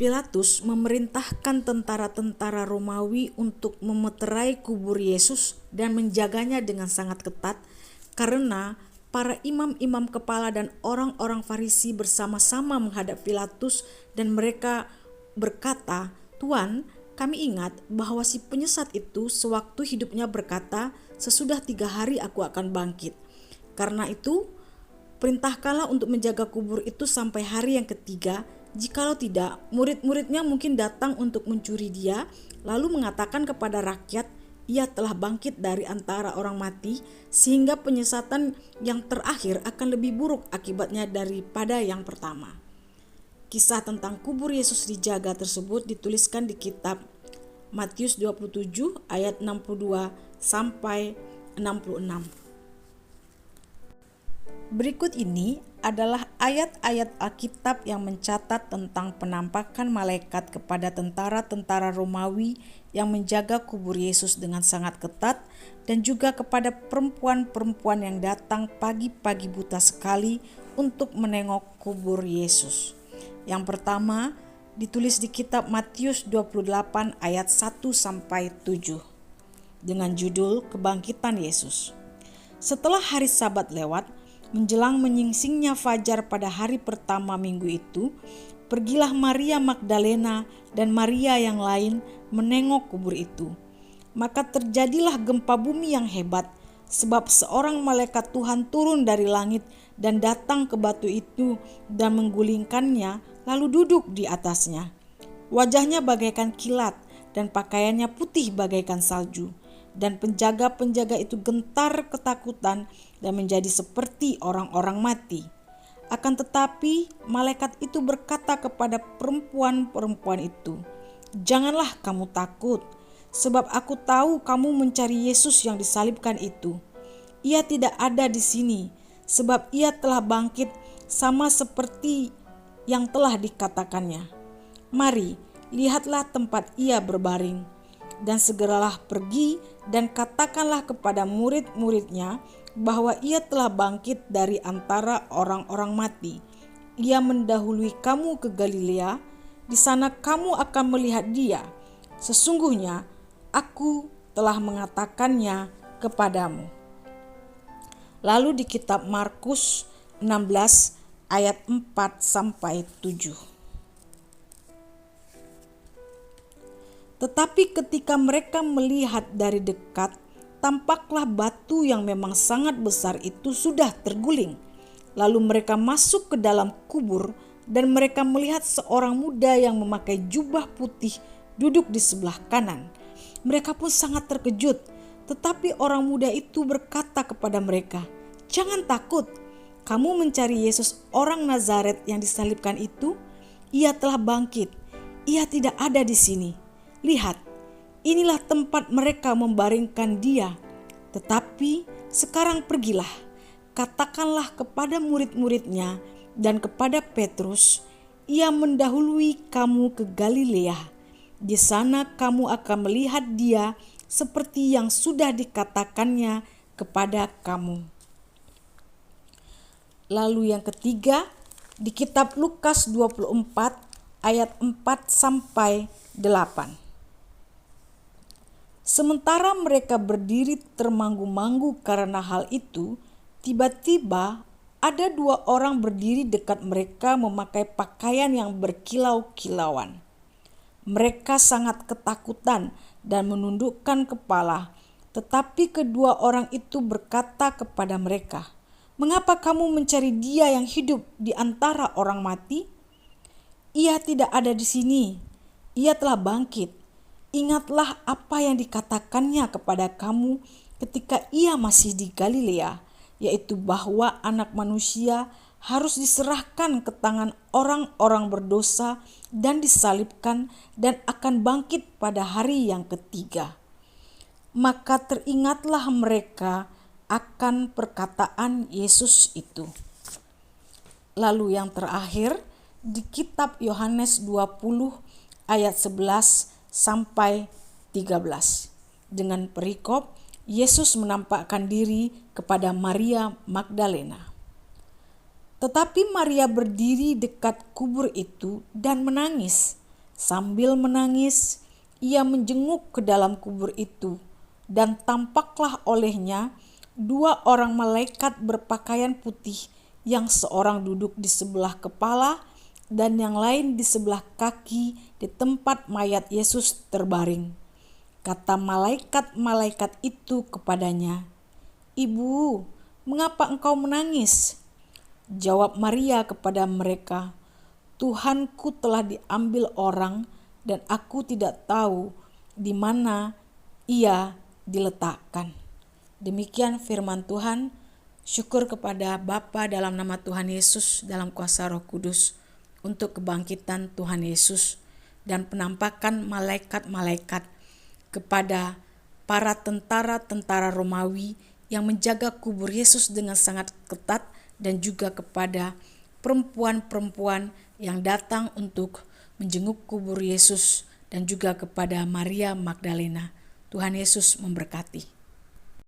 Pilatus memerintahkan tentara-tentara Romawi untuk memeterai kubur Yesus dan menjaganya dengan sangat ketat karena para imam-imam kepala dan orang-orang Farisi bersama-sama menghadap Pilatus dan mereka berkata, "Tuan, kami ingat bahwa si penyesat itu sewaktu hidupnya berkata, 'Sesudah 3 hari aku akan bangkit.' Karena itu, perintahkanlah untuk menjaga kubur itu sampai hari yang ketiga. Jikalau tidak, murid-muridnya mungkin datang untuk mencuri dia, lalu mengatakan kepada rakyat, ia telah bangkit dari antara orang mati, sehingga penyesatan yang terakhir akan lebih buruk akibatnya daripada yang pertama." Kisah tentang kubur Yesus dijaga tersebut dituliskan di kitab Matius 27 ayat 62 sampai 66. Berikut ini adalah ayat-ayat Alkitab yang mencatat tentang penampakan malaikat kepada tentara-tentara Romawi yang menjaga kubur Yesus dengan sangat ketat, dan juga kepada perempuan-perempuan yang datang pagi-pagi buta sekali untuk menengok kubur Yesus. Yang pertama ditulis di kitab Matius 28 ayat 1 sampai 7 dengan judul Kebangkitan Yesus. Setelah hari Sabat lewat, menjelang menyingsingnya fajar pada hari pertama minggu itu, pergilah Maria Magdalena dan Maria yang lain menengok kubur itu. Maka terjadilah gempa bumi yang hebat, sebab seorang malaikat Tuhan turun dari langit dan datang ke batu itu dan menggulingkannya, lalu duduk di atasnya. Wajahnya bagaikan kilat dan pakaiannya putih bagaikan salju. Dan penjaga-penjaga itu gentar ketakutan dan menjadi seperti orang-orang mati. Akan tetapi malaikat itu berkata kepada perempuan-perempuan itu, "Janganlah kamu takut, sebab aku tahu kamu mencari Yesus yang disalibkan itu. Ia tidak ada di sini, sebab ia telah bangkit sama seperti yang telah dikatakannya. Mari, lihatlah tempat ia berbaring. Dan segeralah pergi dan katakanlah kepada murid-muridnya bahwa ia telah bangkit dari antara orang-orang mati. Ia mendahului kamu ke Galilea, di sana kamu akan melihat dia. Sesungguhnya aku telah mengatakannya kepadamu." Lalu di kitab Markus 16 ayat 4 sampai 7. Tetapi ketika mereka melihat dari dekat, tampaklah batu yang memang sangat besar itu sudah terguling. Lalu mereka masuk ke dalam kubur dan mereka melihat seorang muda yang memakai jubah putih duduk di sebelah kanan. Mereka pun sangat terkejut, tetapi orang muda itu berkata kepada mereka, "Jangan takut, kamu mencari Yesus orang Nazaret yang disalibkan itu. Ia telah bangkit, ia tidak ada di sini. Lihat, inilah tempat mereka membaringkan dia. Tetapi sekarang pergilah, katakanlah kepada murid-muridnya dan kepada Petrus, ia mendahului kamu ke Galilea. Di sana kamu akan melihat dia seperti yang sudah dikatakannya kepada kamu." Lalu yang ketiga, di kitab Lukas 24 ayat 4 sampai 8. Sementara mereka berdiri termanggu-manggu karena hal itu, tiba-tiba ada 2 orang berdiri dekat mereka memakai pakaian yang berkilau-kilauan. Mereka sangat ketakutan dan menundukkan kepala, tetapi kedua orang itu berkata kepada mereka, "Mengapa kamu mencari dia yang hidup di antara orang mati? Ia tidak ada di sini, ia telah bangkit. Ingatlah apa yang dikatakannya kepada kamu ketika ia masih di Galilea, yaitu bahwa Anak Manusia harus diserahkan ke tangan orang-orang berdosa dan disalibkan dan akan bangkit pada hari yang ketiga." Maka teringatlah mereka akan perkataan Yesus itu. Lalu yang terakhir di kitab Yohanes 20 ayat 11 sampai 13 dengan perikop Yesus menampakkan diri kepada Maria Magdalena. Tetapi Maria berdiri dekat kubur itu dan menangis. Sambil menangis, ia menjenguk ke dalam kubur itu, dan tampaklah olehnya 2 orang malaikat berpakaian putih, yang seorang duduk di sebelah kepala dan yang lain di sebelah kaki di tempat mayat Yesus terbaring. Kata malaikat-malaikat itu kepadanya, "Ibu, mengapa engkau menangis?" Jawab Maria kepada mereka, "Tuhanku telah diambil orang dan aku tidak tahu di mana ia diletakkan." Demikian firman Tuhan. Syukur kepada Bapa dalam nama Tuhan Yesus, dalam kuasa Roh Kudus, untuk kebangkitan Tuhan Yesus dan penampakan malaikat-malaikat kepada para tentara-tentara Romawi yang menjaga kubur Yesus dengan sangat ketat, dan juga kepada perempuan-perempuan yang datang untuk menjenguk kubur Yesus, dan juga kepada Maria Magdalena. Tuhan Yesus memberkati.